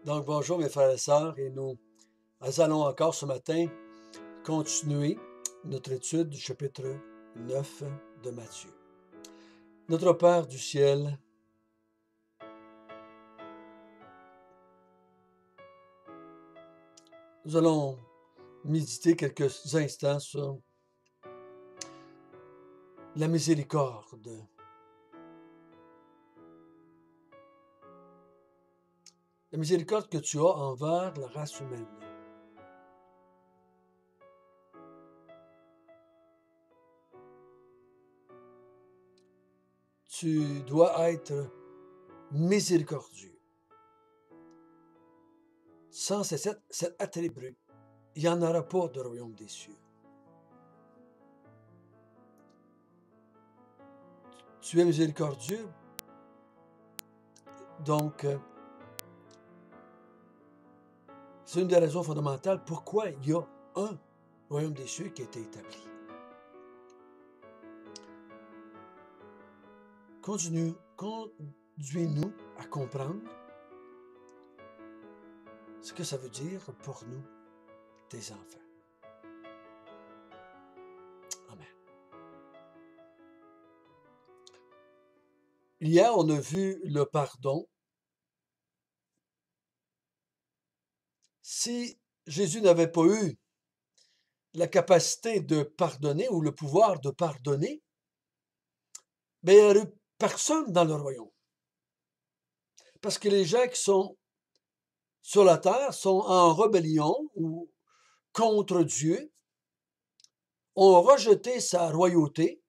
Donc, bonjour mes frères et sœurs, et nous allons encore ce matin continuer notre étude du chapitre 9 de Matthieu. Notre Père du ciel, nous allons méditer quelques instants sur la miséricorde. La miséricorde que tu as envers la race humaine. Tu dois être miséricordieux. Sans cet attribut, il n'y en aura pas de royaume des cieux. Tu es miséricordieux, donc c'est une des raisons fondamentales pourquoi il y a un royaume des cieux qui a été établi. Conduis-nous à comprendre ce que ça veut dire pour nous, tes enfants. Amen. Hier, on a vu le pardon. Si Jésus n'avait pas eu la capacité de pardonner ou le pouvoir de pardonner, bien, il n'y aurait eu personne dans le royaume. Parce que les gens qui sont sur la terre sont en rébellion ou contre Dieu, ont rejeté sa royauté.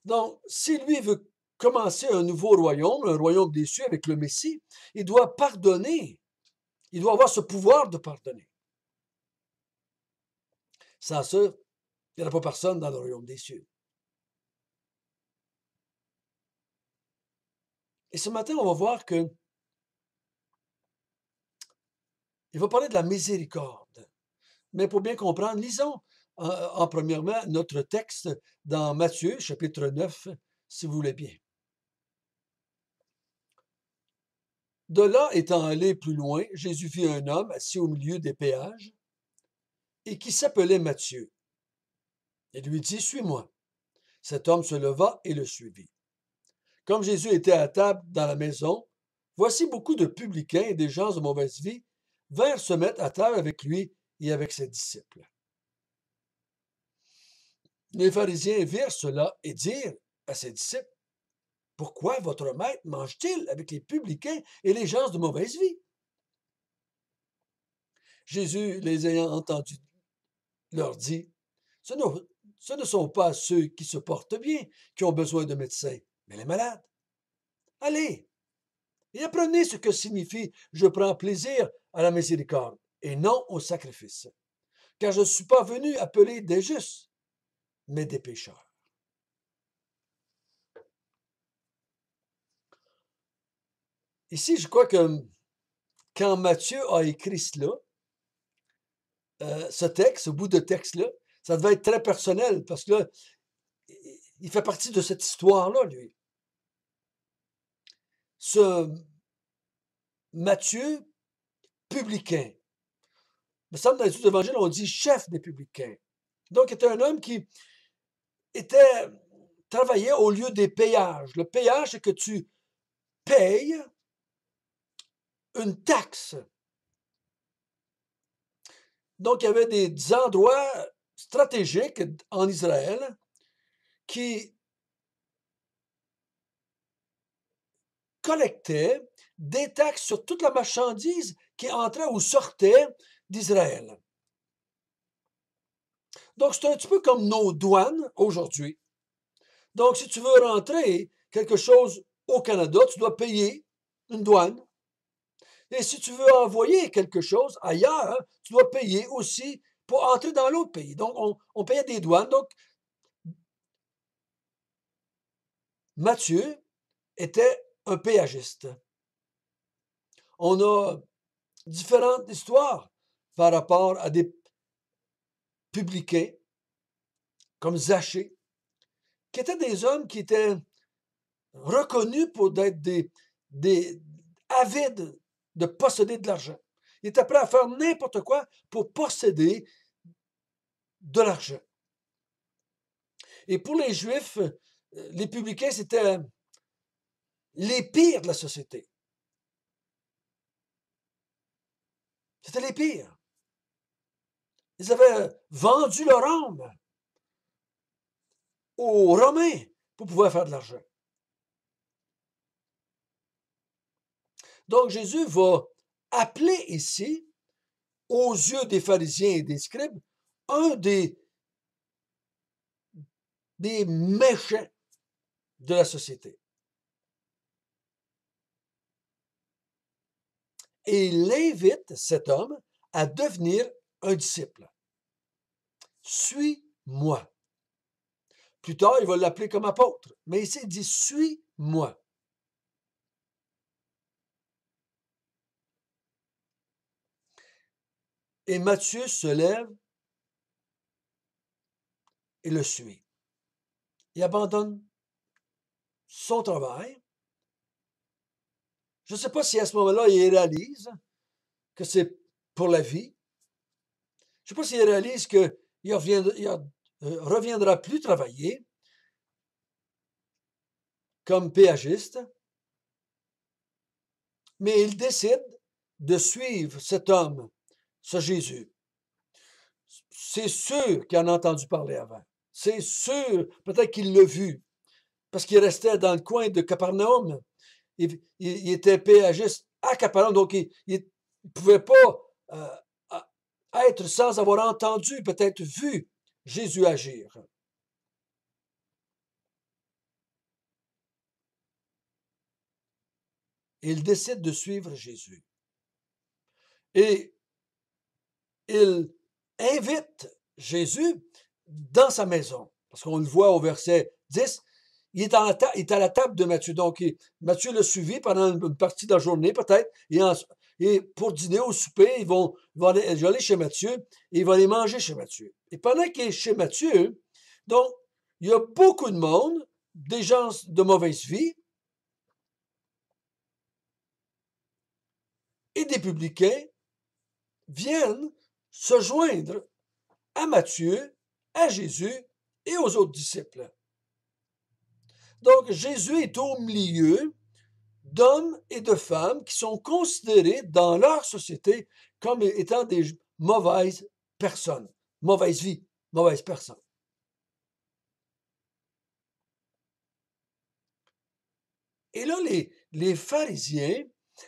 Donc, si lui veut commencer un nouveau royaume, un royaume des cieux avec le Messie, il doit pardonner. Il doit avoir ce pouvoir de pardonner. Sans ça, il n'y aura pas personne dans le royaume des cieux. Et ce matin, on va voir que il va parler de la miséricorde. Mais pour bien comprendre, lisons en premièrement notre texte dans Matthieu, chapitre 9, si vous voulez bien. De là, étant allé plus loin, Jésus vit un homme assis au milieu des péages et qui s'appelait Matthieu. Il lui dit, « Suis-moi. » Cet homme se leva et le suivit. Comme Jésus était à table dans la maison, voici beaucoup de publicains et des gens de mauvaise vie vinrent se mettre à table avec lui et avec ses disciples. Les pharisiens virent cela et dirent à ses disciples, « Pourquoi votre maître mange-t-il avec les publicains et les gens de mauvaise vie? » Jésus, les ayant entendus, leur dit, « Ce ne sont pas ceux qui se portent bien qui ont besoin de médecins, mais les malades. Allez, et apprenez ce que signifie « je prends plaisir à la miséricorde et non au sacrifice, car je ne suis pas venu appeler des justes, mais des pécheurs. » Ici, je crois que quand Matthieu a écrit cela, ce texte, ce bout de texte-là, ça devait être très personnel parce que là, il fait partie de cette histoire-là, lui. Ce Matthieu, publicain. Il me semble dans les évangiles, on dit chef des publicains. Donc, il était un homme qui travaillait au lieu des péages. Le péage, c'est que tu payes une taxe. Donc, il y avait des endroits stratégiques en Israël qui collectaient des taxes sur toute la marchandise qui entrait ou sortait d'Israël. Donc, c'est un petit peu comme nos douanes aujourd'hui. Donc, si tu veux rentrer quelque chose au Canada, tu dois payer une douane. Et si tu veux envoyer quelque chose ailleurs, tu dois payer aussi pour entrer dans l'autre pays. Donc, on payait des douanes. Donc, Matthieu était un péagiste. On a différentes histoires par rapport à des publicains comme Zachée, qui étaient des hommes qui étaient reconnus pour être des avides de posséder de l'argent. Il était prêt à faire n'importe quoi pour posséder de l'argent. Et pour les Juifs, les publicains, c'était les pires de la société. C'était les pires. Ils avaient vendu leur âme aux Romains pour pouvoir faire de l'argent. Donc Jésus va appeler ici, aux yeux des pharisiens et des scribes, un des méchants de la société. Et il invite cet homme à devenir un disciple. Suis-moi. Plus tard, il va l'appeler comme apôtre. Mais ici, il dit, suis-moi. Et Matthieu se lève et le suit. Il abandonne son travail. Je ne sais pas si à ce moment-là, il réalise que c'est pour la vie. Je ne sais pas s'il réalise qu'il ne reviendra plus travailler comme péagiste, mais il décide de suivre cet homme, ce Jésus. C'est sûr qu'il en a entendu parler avant. C'est sûr, peut-être qu'il l'a vu, parce qu'il restait dans le coin de Capernaum. Il était péagiste à Capernaum, donc il ne pouvait pas être sans avoir entendu, peut-être vu Jésus agir. Et il décide de suivre Jésus. Et il invite Jésus dans sa maison. Parce qu'on le voit au verset 10, il est à la table de Matthieu. Donc, Matthieu l'a suivi pendant une partie de la journée, peut-être. Et pour dîner ou souper, ils vont aller chez Matthieu et il va aller manger chez Matthieu. Et pendant qu'il est chez Matthieu, donc, il y a beaucoup de monde, des gens de mauvaise vie et des publicains viennent se joindre à Matthieu, à Jésus et aux autres disciples. Donc, Jésus est au milieu d'hommes et de femmes qui sont considérés dans leur société comme étant des mauvaises personnes, mauvaise vie, mauvaises personnes. Et là, les pharisiens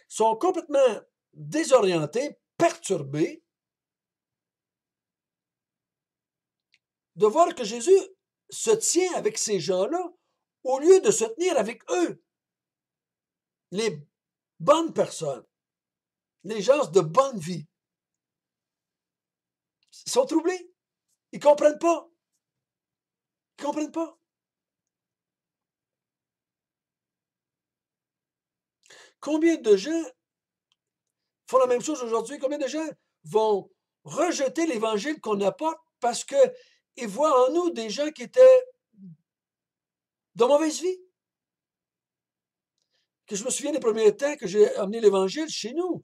sont complètement désorientés, perturbés, de voir que Jésus se tient avec ces gens-là au lieu de se tenir avec eux, les bonnes personnes, les gens de bonne vie. Ils sont troublés. Ils ne comprennent pas. Ils ne comprennent pas. Combien de gens font la même chose aujourd'hui? Combien de gens vont rejeter l'évangile qu'on apporte parce qu'ils voient en nous des gens qui étaient de mauvaise vie? Que je me souviens des premiers temps que j'ai amené l'évangile chez nous.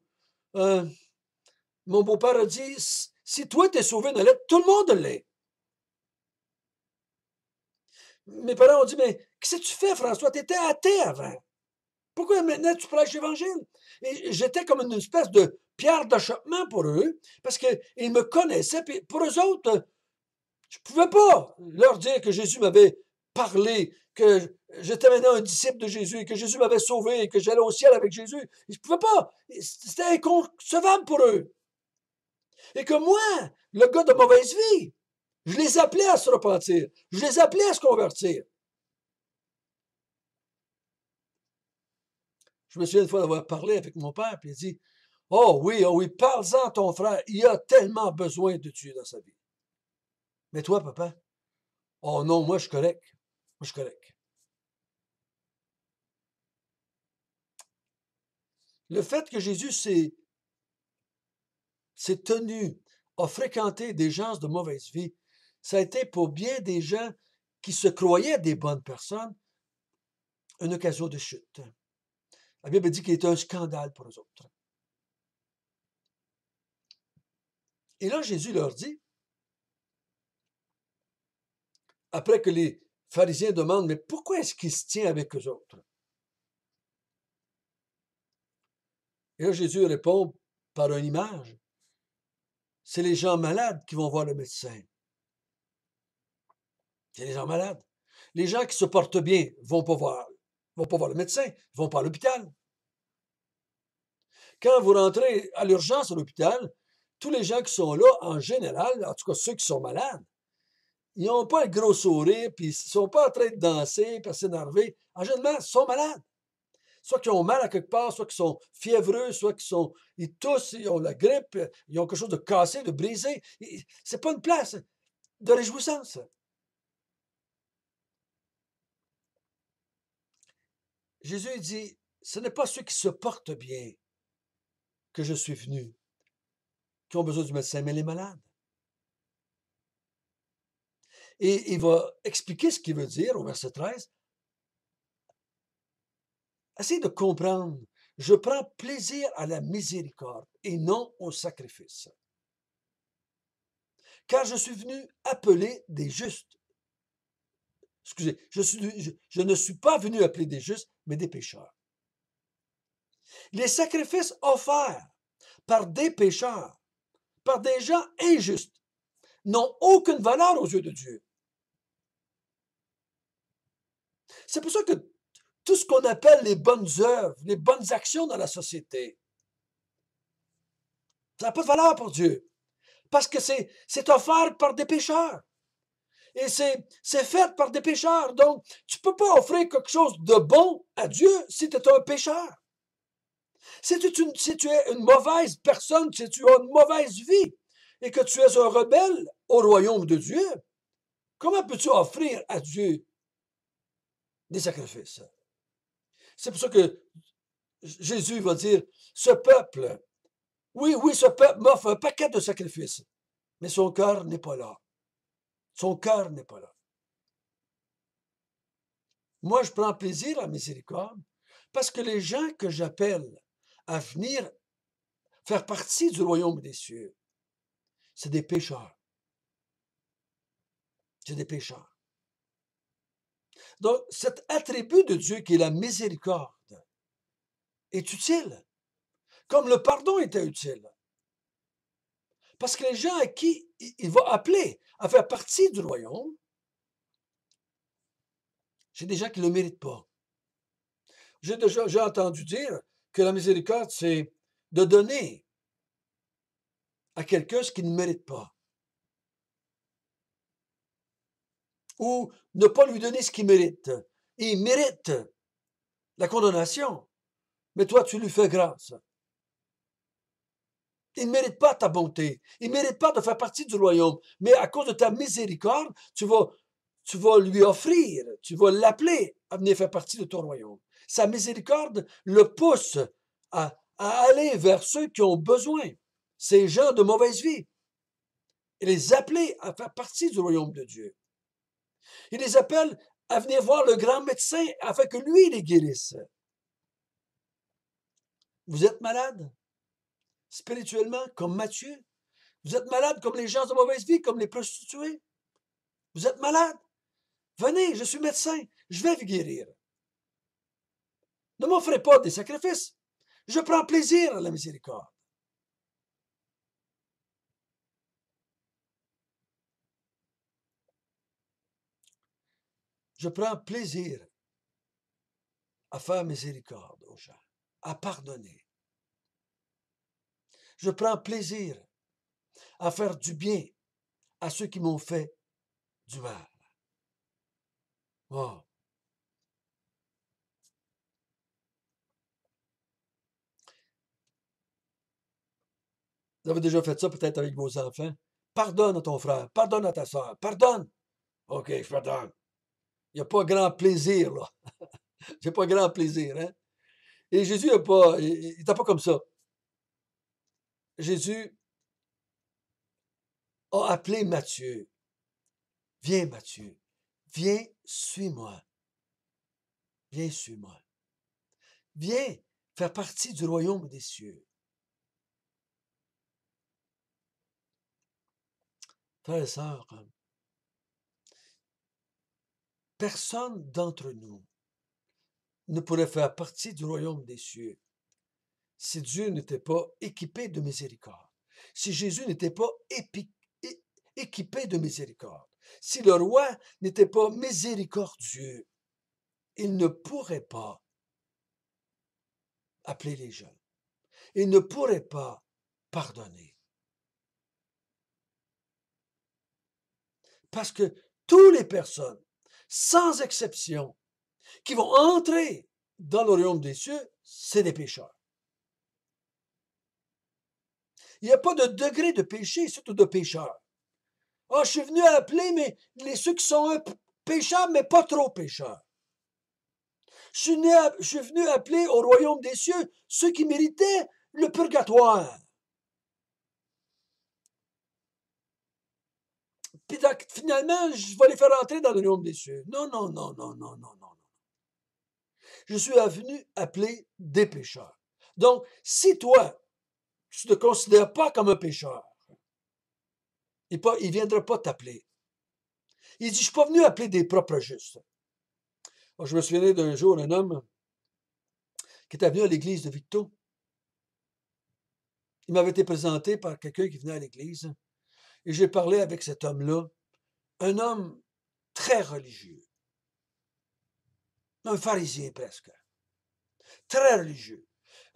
Mon beau-père a dit, si toi t'es sauvé dans l'aide, tout le monde l'est. Mes parents ont dit, mais qu'est-ce que tu fais, François? Tu étais athée avant. Pourquoi maintenant tu prêches l'évangile? Et j'étais comme une espèce de pierre d'achoppement pour eux, parce qu'ils me connaissaient, puis pour eux autres, je ne pouvais pas leur dire que Jésus m'avait parlé, que j'étais maintenant un disciple de Jésus, et que Jésus m'avait sauvé, et que j'allais au ciel avec Jésus. Je ne pouvais pas. C'était inconcevable pour eux. Et que moi, le gars de mauvaise vie, je les appelais à se repentir. Je les appelais à se convertir. Je me souviens une fois d'avoir parlé avec mon père, puis il dit, oh oui, parle-en à ton frère, il a tellement besoin de Dieu dans sa vie. Mais toi, papa, oh non, moi je suis correct. Moi je suis correct. Le fait que Jésus s'est tenu à fréquenter des gens de mauvaise vie, ça a été pour bien des gens qui se croyaient des bonnes personnes, une occasion de chute. La Bible dit qu'il était un scandale pour eux autres. Et là, Jésus leur dit, après que les pharisiens demandent, mais pourquoi est-ce qu'il se tient avec eux autres? Et là, Jésus répond par une image. C'est les gens malades qui vont voir le médecin. C'est les gens malades. Les gens qui se portent bien vont pas voir le médecin, ils vont pas à l'hôpital. Quand vous rentrez à l'urgence à l'hôpital, tous les gens qui sont là, en général, en tout cas ceux qui sont malades, ils n'ont pas un gros sourire, puis ils ne sont pas en train de danser, puis s'énerver. En général, ils sont malades. Soit qu'ils ont mal à quelque part, soit qu'ils sont fiévreux, soit ils toussent, ils ont la grippe, ils ont quelque chose de cassé, de brisé. C'est pas une place de réjouissance. Jésus dit, ce n'est pas ceux qui se portent bien que je suis venu, qui ont besoin du médecin, mais les malades. Et il va expliquer ce qu'il veut dire au verset 13. Essayez de comprendre. Je prends plaisir à la miséricorde et non au sacrifice. Car je suis venu appeler des justes. Excusez, je ne suis pas venu appeler des justes, mais des pécheurs. Les sacrifices offerts par des pécheurs, par des gens injustes, n'ont aucune valeur aux yeux de Dieu. C'est pour ça que tout ce qu'on appelle les bonnes œuvres, les bonnes actions dans la société, ça n'a pas de valeur pour Dieu. Parce que c'est offert par des pécheurs. Et c'est fait par des pécheurs. Donc, tu ne peux pas offrir quelque chose de bon à Dieu si tu es un pécheur. Si tu es une mauvaise personne, si tu as une mauvaise vie et que tu es un rebelle au royaume de Dieu, comment peux-tu offrir à Dieu des sacrifices? C'est pour ça que Jésus va dire, ce peuple, oui, ce peuple m'offre un paquet de sacrifices, mais son cœur n'est pas là. Son cœur n'est pas là. Moi, je prends plaisir à la miséricorde parce que les gens que j'appelle à venir faire partie du royaume des cieux, c'est des pécheurs. C'est des pécheurs. Donc, cet attribut de Dieu qui est la miséricorde est utile, comme le pardon était utile. Parce que les gens à qui il va appeler à faire partie du royaume, c'est des gens qui ne le méritent pas. J'ai entendu dire que la miséricorde, c'est de donner à quelqu'un ce qu'il ne mérite pas. Ou ne pas lui donner ce qu'il mérite. Il mérite la condamnation, mais toi, tu lui fais grâce. Il ne mérite pas ta bonté. Il ne mérite pas de faire partie du royaume. Mais à cause de ta miséricorde, tu vas lui offrir, tu vas l'appeler à venir faire partie de ton royaume. Sa miséricorde le pousse à aller vers ceux qui ont besoin, ces gens de mauvaise vie, et les appeler à faire partie du royaume de Dieu. Il les appelle à venir voir le grand médecin afin que lui les guérisse. Vous êtes malade spirituellement, comme Matthieu? Vous êtes malade comme les gens de mauvaise vie, comme les prostituées? Vous êtes malade? Venez, je suis médecin, je vais vous guérir. Ne m'offrez pas des sacrifices. Je prends plaisir à la miséricorde. Je prends plaisir à faire miséricorde aux gens, à pardonner. Je prends plaisir à faire du bien à ceux qui m'ont fait du mal. Oh. Vous avez déjà fait ça peut-être avec vos enfants. Pardonne à ton frère, pardonne à ta soeur, pardonne. OK, je pardonne. Il n'y a pas grand plaisir, là. Il n'y a pas grand plaisir, hein? Et Jésus il n'était pas comme ça. Jésus a appelé Matthieu. Viens, Matthieu. Viens, suis-moi. Viens, suis-moi. Viens faire partie du royaume des cieux. Frères et sœurs, personne d'entre nous ne pourrait faire partie du royaume des cieux si Dieu n'était pas équipé de miséricorde, si Jésus n'était pas équipé de miséricorde, si le roi n'était pas miséricordieux, il ne pourrait pas appeler les jeunes. Il ne pourrait pas pardonner. Parce que toutes les personnes, sans exception, qui vont entrer dans le royaume des cieux, c'est des pécheurs. Il n'y a pas de degré de péché, surtout de pécheurs. Ah, je suis venu appeler ceux qui sont pécheurs, mais pas trop pécheurs. Je suis venu appeler au royaume des cieux ceux qui méritaient le purgatoire. Puis finalement, je vais les faire entrer dans le royaume des cieux. Non, non, non, non, non, non, non. Je suis venu appeler des pécheurs. Donc, si toi, tu ne te considères pas comme un pécheur, il ne viendra pas t'appeler. Il dit, je ne suis pas venu appeler des propres justes. Alors, je me souviens d'un jour, un homme qui était venu à l'église de Victo. Il m'avait été présenté par quelqu'un qui venait à l'église. Et j'ai parlé avec cet homme-là, un homme très religieux, un pharisien presque, très religieux.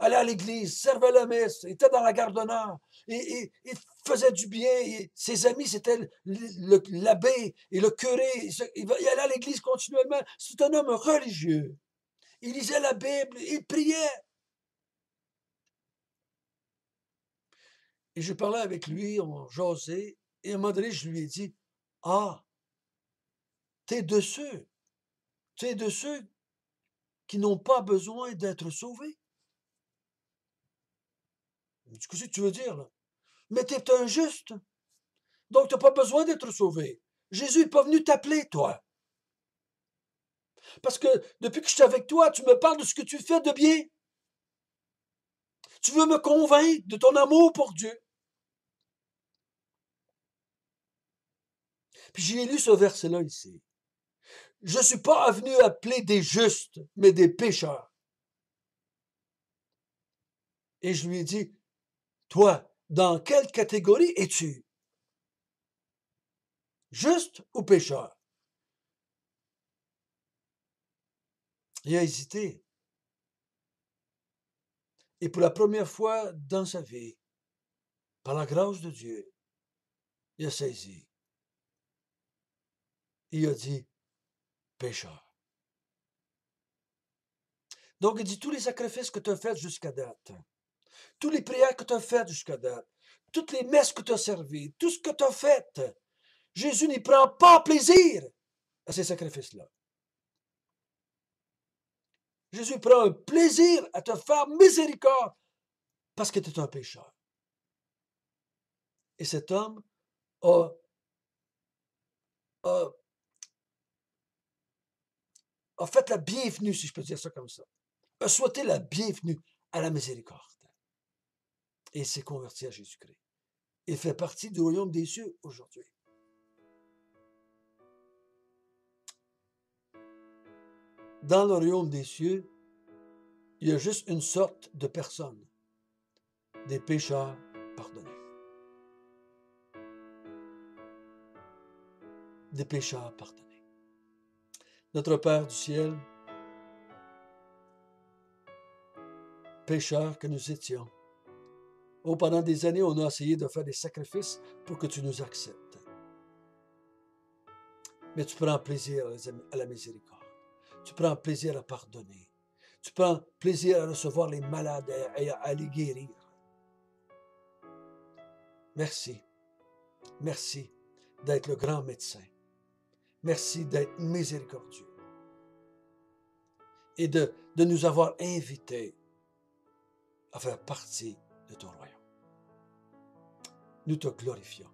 Allait à l'église, servait la messe, était dans la garde d'honneur, et faisait du bien. Et ses amis, c'était l'abbé et le curé. Il allait à l'église continuellement. C'est un homme religieux. Il lisait la Bible, il priait. Et je parlais avec lui, on jasait, et à un moment donné, je lui ai dit, « Ah, t'es de ceux qui n'ont pas besoin d'être sauvés. » Qu'est-ce que tu veux dire, là? Mais tu es un juste. Donc, tu n'as pas besoin d'être sauvé. Jésus n'est pas venu t'appeler, toi. Parce que depuis que je suis avec toi, tu me parles de ce que tu fais de bien. Tu veux me convaincre de ton amour pour Dieu. Puis j'ai lu ce verset-là ici. Je ne suis pas venu appeler des justes, mais des pécheurs. Et je lui ai dit, toi, dans quelle catégorie es-tu? Juste ou pécheur? Il a hésité. Et pour la première fois dans sa vie, par la grâce de Dieu, il a saisi. Il a dit, pécheur. Donc, il dit, tous les sacrifices que tu as faits jusqu'à date, tous les prières que tu as faites jusqu'à date, toutes les messes que tu as servies, tout ce que tu as fait, Jésus n'y prend pas plaisir à ces sacrifices-là. Jésus prend un plaisir à te faire miséricorde parce que tu es un pécheur. Et cet homme a fait la bienvenue, si je peux dire ça comme ça, a souhaité la bienvenue à la miséricorde. Et il s'est converti à Jésus-Christ. Il fait partie du royaume des cieux aujourd'hui. Dans le royaume des cieux, il y a juste une sorte de personnes, des pécheurs pardonnés. Des pécheurs pardonnés. Notre Père du ciel, pécheurs que nous étions, pendant des années, on a essayé de faire des sacrifices pour que tu nous acceptes. Mais tu prends plaisir à la miséricorde. Tu prends plaisir à pardonner. Tu prends plaisir à recevoir les malades et à les guérir. Merci. Merci d'être le grand médecin. Merci d'être miséricordieux. Et de nous avoir invités à faire partie de ton royaume. Nous te glorifions.